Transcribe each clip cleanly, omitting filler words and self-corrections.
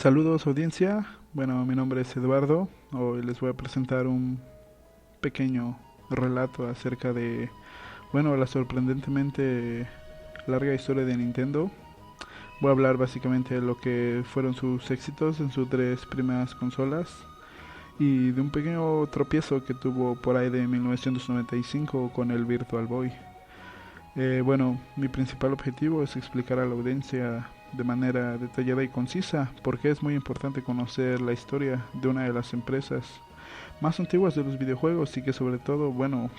Saludos audiencia, bueno mi nombre es Eduardo, hoy les voy a presentar un pequeño relato acerca de, la sorprendentemente larga historia de Nintendo. Voy a hablar básicamente de lo que fueron sus éxitos en sus tres primeras consolas y de un pequeño tropiezo que tuvo por ahí de 1995 con el Virtual Boy. Mi principal objetivo es explicar a la audiencia de manera detallada y concisa por qué es muy importante conocer la historia de una de las empresas más antiguas de los videojuegos y que sobre todo,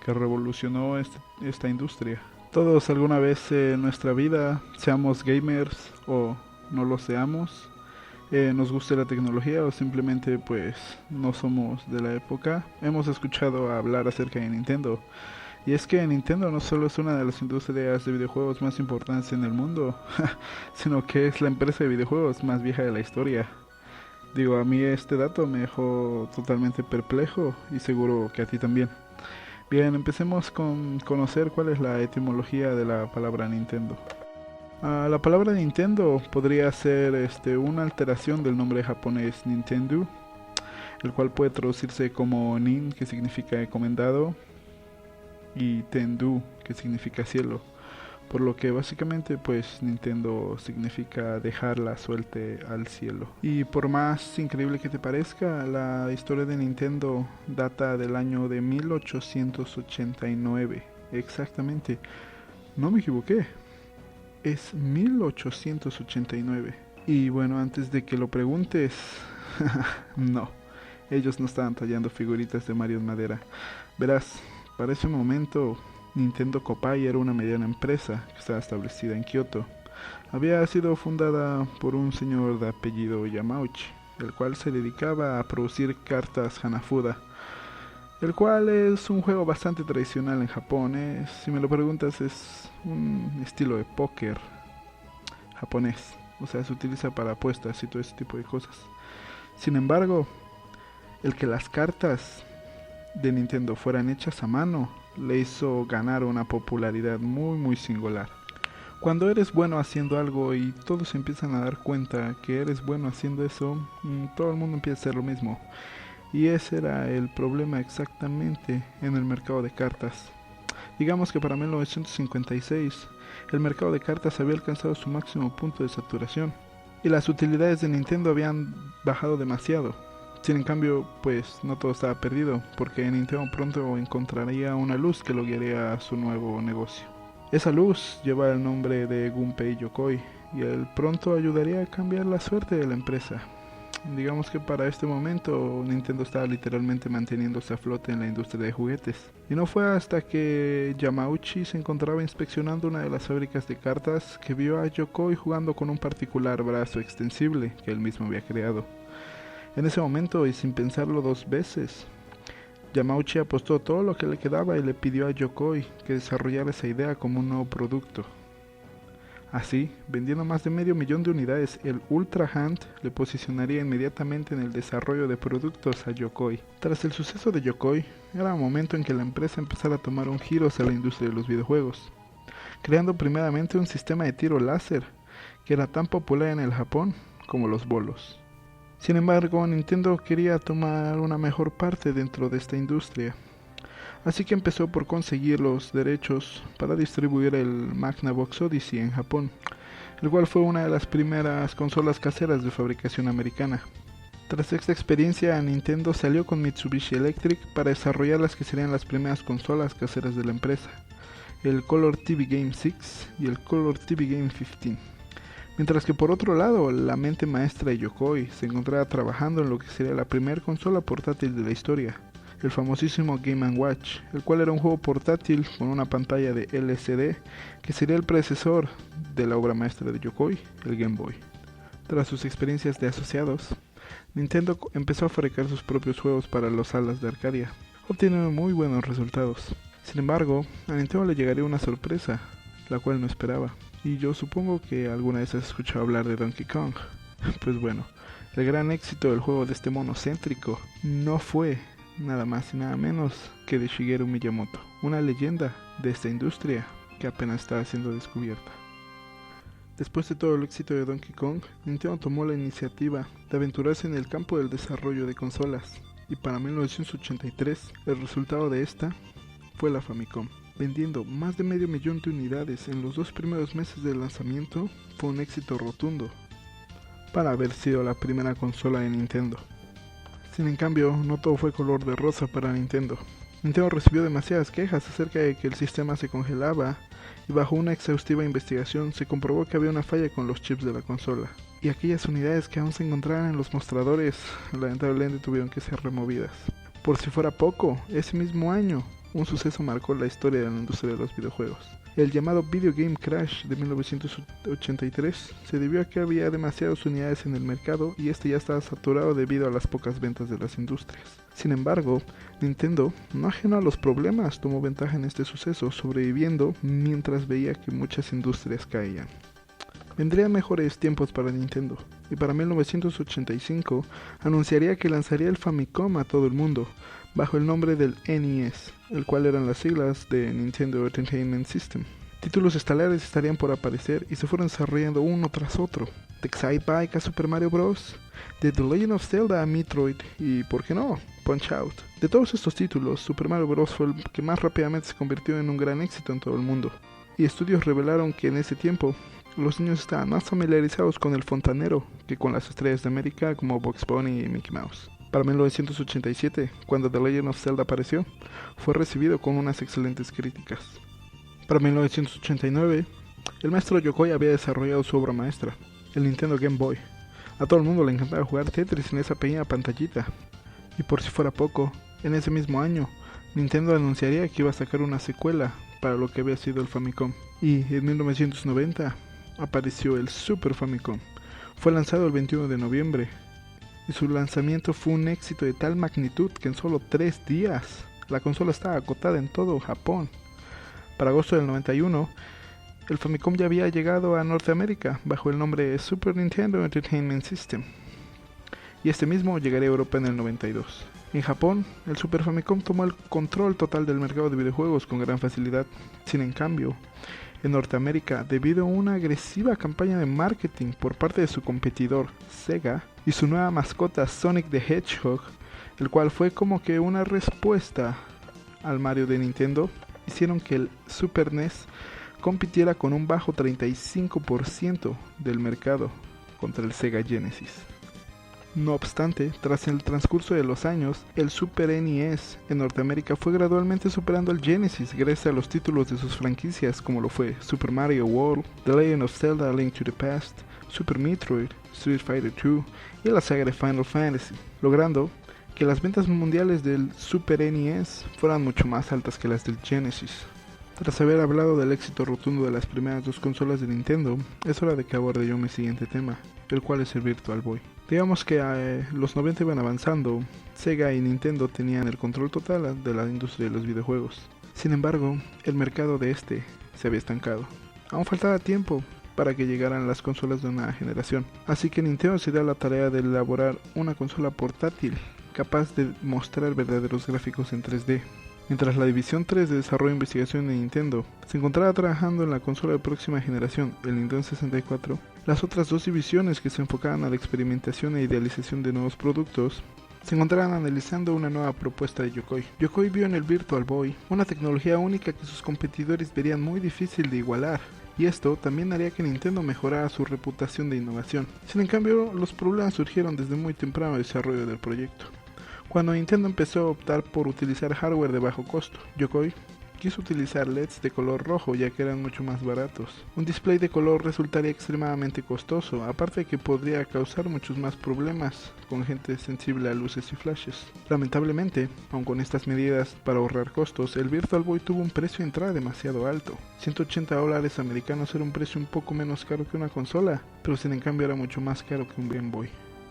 que revolucionó esta industria. Todos alguna vez en nuestra vida, seamos gamers o no lo seamos, nos guste la tecnología o simplemente pues no somos de la época, hemos escuchado hablar acerca de Nintendo. Y es que Nintendo no solo es una de las industrias de videojuegos más importantes en el mundo, sino que es la empresa de videojuegos más vieja de la historia. Digo, a mí este dato me dejó totalmente perplejo y seguro que a ti también. Bien, empecemos con conocer cuál es la etimología de la palabra Nintendo. La palabra Nintendo podría ser una alteración del nombre japonés Nintendo, el cual puede traducirse como Nin, que significa encomendado, y Tendu, que significa cielo, por lo que básicamente pues Nintendo significa dejar la suerte al cielo. Y por más increíble que te parezca, la historia de Nintendo data del año de 1889, exactamente, no me equivoqué, es 1889. Y bueno, antes de que lo preguntes, no, ellos no estaban tallando figuritas de Mario en madera. Verás, para ese momento Nintendo Kopai era una mediana empresa que estaba establecida en Kioto. Había sido fundada por un señor de apellido Yamauchi, el cual se dedicaba a producir cartas Hanafuda, el cual es un juego bastante tradicional en Japón. Si me lo preguntas, es un estilo de póker japonés, o sea, se utiliza para apuestas y todo ese tipo de cosas. Sin embargo, el que las cartas de Nintendo fueran hechas a mano le hizo ganar una popularidad muy singular. Cuando eres bueno haciendo algo y todos empiezan a dar cuenta que eres bueno haciendo eso, todo el mundo empieza a hacer lo mismo. Y ese era el problema exactamente en el mercado de cartas. Digamos que para 1956 el mercado de cartas había alcanzado su máximo punto de saturación y las utilidades de Nintendo habían bajado demasiado. Sin en cambio, pues no todo estaba perdido, porque Nintendo pronto encontraría una luz que lo guiaría a su nuevo negocio. Esa luz lleva el nombre de Gunpei Yokoi, y él pronto ayudaría a cambiar la suerte de la empresa. Digamos que para este momento Nintendo estaba literalmente manteniéndose a flote en la industria de juguetes. Y no fue hasta que Yamauchi se encontraba inspeccionando una de las fábricas de cartas que vio a Yokoi jugando con un particular brazo extensible que él mismo había creado. En ese momento, y sin pensarlo dos veces, Yamauchi apostó todo lo que le quedaba y le pidió a Yokoi que desarrollara esa idea como un nuevo producto. Así, vendiendo más de 500,000 de unidades, el Ultra Hand le posicionaría inmediatamente en el desarrollo de productos a Yokoi. Tras el suceso de Yokoi, era un momento en que la empresa empezara a tomar un giro hacia la industria de los videojuegos, creando primeramente un sistema de tiro láser que era tan popular en el Japón como los bolos. Sin embargo, Nintendo quería tomar una mejor parte dentro de esta industria, así que empezó por conseguir los derechos para distribuir el Magnavox Odyssey en Japón, el cual fue una de las primeras consolas caseras de fabricación americana. Tras esta experiencia, Nintendo salió con Mitsubishi Electric para desarrollar las que serían las primeras consolas caseras de la empresa, el Color TV Game 6 y el Color TV Game 15. Mientras que por otro lado, la mente maestra de Yokoi se encontraba trabajando en lo que sería la primera consola portátil de la historia, el famosísimo Game & Watch, el cual era un juego portátil con una pantalla de LCD que sería el predecesor de la obra maestra de Yokoi, el Game Boy. Tras sus experiencias de asociados, Nintendo empezó a fabricar sus propios juegos para las salas de Arcadia, obteniendo muy buenos resultados. Sin embargo, a Nintendo le llegaría una sorpresa, la cual no esperaba. Y yo supongo que alguna vez has escuchado hablar de Donkey Kong. Pues bueno, el gran éxito del juego de este mono céntrico no fue nada más y nada menos que de Shigeru Miyamoto, una leyenda de esta industria que apenas estaba siendo descubierta. Después de todo el éxito de Donkey Kong, Nintendo tomó la iniciativa de aventurarse en el campo del desarrollo de consolas, y para 1983 el resultado de esta fue la Famicom. Vendiendo más de medio millón de unidades en los 2 primeros meses de lanzamiento, fue un éxito rotundo para haber sido la primera consola de Nintendo. Sin en cambio, no todo fue color de rosa para Nintendo. Nintendo recibió demasiadas quejas acerca de que el sistema se congelaba, y bajo una exhaustiva investigación se comprobó que había una falla con los chips de la consola, y aquellas unidades que aún se encontraban en los mostradores lamentablemente tuvieron que ser removidas. Por si fuera poco, ese mismo año, un suceso marcó la historia de la industria de los videojuegos. El llamado Video Game Crash de 1983 se debió a que había demasiadas unidades en el mercado y este ya estaba saturado debido a las pocas ventas de las industrias. Sin embargo, Nintendo, no ajeno a los problemas, tomó ventaja en este suceso, sobreviviendo mientras veía que muchas industrias caían. Vendrían mejores tiempos para Nintendo, y para 1985 anunciaría que lanzaría el Famicom a todo el mundo, bajo el nombre del NES, el cual eran las siglas de Nintendo Entertainment System. Títulos estelares estarían por aparecer y se fueron desarrollando uno tras otro. The Excite Bike a Super Mario Bros., The Legend of Zelda a Metroid y, ¿por qué no?, Punch Out. De todos estos títulos, Super Mario Bros. Fue el que más rápidamente se convirtió en un gran éxito en todo el mundo, y estudios revelaron que en ese tiempo los niños estaban más familiarizados con el fontanero que con las estrellas de América como Bugs Bunny y Mickey Mouse. Para 1987, cuando The Legend of Zelda apareció, fue recibido con unas excelentes críticas. Para 1989, el maestro Yokoi había desarrollado su obra maestra, el Nintendo Game Boy. A todo el mundo le encantaba jugar Tetris en esa pequeña pantallita. Y por si fuera poco, en ese mismo año, Nintendo anunciaría que iba a sacar una secuela para lo que había sido el Famicom. Y en 1990 apareció el Super Famicom. Fue lanzado el 21 de noviembre. Y su lanzamiento fue un éxito de tal magnitud que en solo 3 días la consola estaba agotada en todo Japón. Para agosto del 91, el Famicom ya había llegado a Norteamérica bajo el nombre de Super Nintendo Entertainment System, y este mismo llegaría a Europa en el 92. En Japón, el Super Famicom tomó el control total del mercado de videojuegos con gran facilidad. Sin en cambio, en Norteamérica, debido a una agresiva campaña de marketing por parte de su competidor Sega y su nueva mascota Sonic the Hedgehog, el cual fue como que una respuesta al Mario de Nintendo, hicieron que el Super NES compitiera con un bajo 35% del mercado contra el Sega Genesis. No obstante, tras el transcurso de los años, el Super NES en Norteamérica fue gradualmente superando al Genesis gracias a los títulos de sus franquicias como lo fue Super Mario World, The Legend of Zelda: A Link to the Past, Super Metroid, Street Fighter II y la saga de Final Fantasy, logrando que las ventas mundiales del Super NES fueran mucho más altas que las del Genesis. Tras haber hablado del éxito rotundo de las primeras 2 consolas de Nintendo, es hora de que aborde yo mi siguiente tema, el cual es el Virtual Boy. Digamos que los 90 iban avanzando, Sega y Nintendo tenían el control total de la industria de los videojuegos. Sin embargo, el mercado de este se había estancado. Aún faltaba tiempo para que llegaran las consolas de una generación, así que Nintendo se dio a la tarea de elaborar una consola portátil capaz de mostrar verdaderos gráficos en 3D. Mientras la División 3 de Desarrollo e Investigación de Nintendo se encontraba trabajando en la consola de próxima generación, el Nintendo 64, las otras 2 divisiones que se enfocaban a la experimentación e idealización de nuevos productos se encontraban analizando una nueva propuesta de Yokoi. Yokoi vio en el Virtual Boy una tecnología única que sus competidores verían muy difícil de igualar, y esto también haría que Nintendo mejorara su reputación de innovación. Sin en cambio, los problemas surgieron desde muy temprano desarrollo del proyecto. Cuando Nintendo empezó a optar por utilizar hardware de bajo costo, Yokoi quiso utilizar LEDs de color rojo ya que eran mucho más baratos. Un display de color resultaría extremadamente costoso, aparte de que podría causar muchos más problemas con gente sensible a luces y flashes. Lamentablemente, aun con estas medidas para ahorrar costos, el Virtual Boy tuvo un precio de entrada demasiado alto. $180 americanos era un precio un poco menos caro que una consola, pero sin en cambio era mucho más caro que un Game Boy.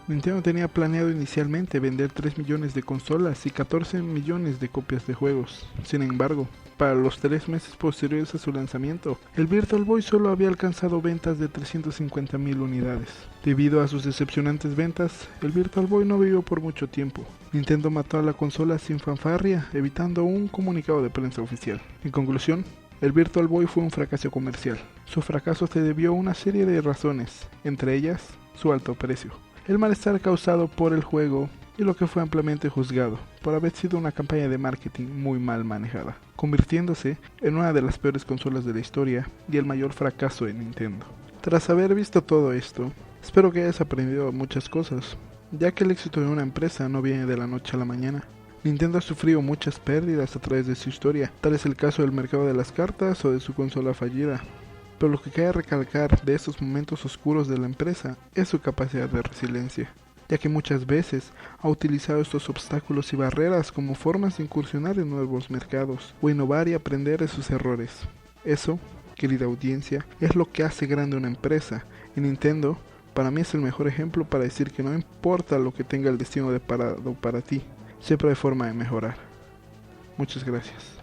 Nintendo tenía planeado inicialmente vender 3 millones de consolas y 14 millones de copias de juegos. Sin embargo, para los 3 meses posteriores a su lanzamiento, el Virtual Boy solo había alcanzado ventas de 350,000 unidades. Debido a sus decepcionantes ventas, el Virtual Boy no vivió por mucho tiempo. Nintendo mató a la consola sin fanfarria, evitando un comunicado de prensa oficial. En conclusión, El Virtual Boy fue un fracaso comercial. Su fracaso se debió a una serie de razones, entre ellas su alto precio, el malestar causado por el juego y lo que fue ampliamente juzgado por haber sido una campaña de marketing muy mal manejada, convirtiéndose en una de las peores consolas de la historia y el mayor fracaso de Nintendo. Tras haber visto todo esto, espero que hayas aprendido muchas cosas, ya que el éxito de una empresa no viene de la noche a la mañana. Nintendo ha sufrido muchas pérdidas a través de su historia, tal es el caso del mercado de las cartas o de su consola fallida. Pero lo que cabe recalcar de estos momentos oscuros de la empresa es su capacidad de resiliencia, ya que muchas veces ha utilizado estos obstáculos y barreras como formas de incursionar en nuevos mercados o innovar y aprender de sus errores. Eso, querida audiencia, es lo que hace grande una empresa, y Nintendo para mí es el mejor ejemplo para decir que no importa lo que tenga el destino deparado para ti, siempre hay forma de mejorar. Muchas gracias.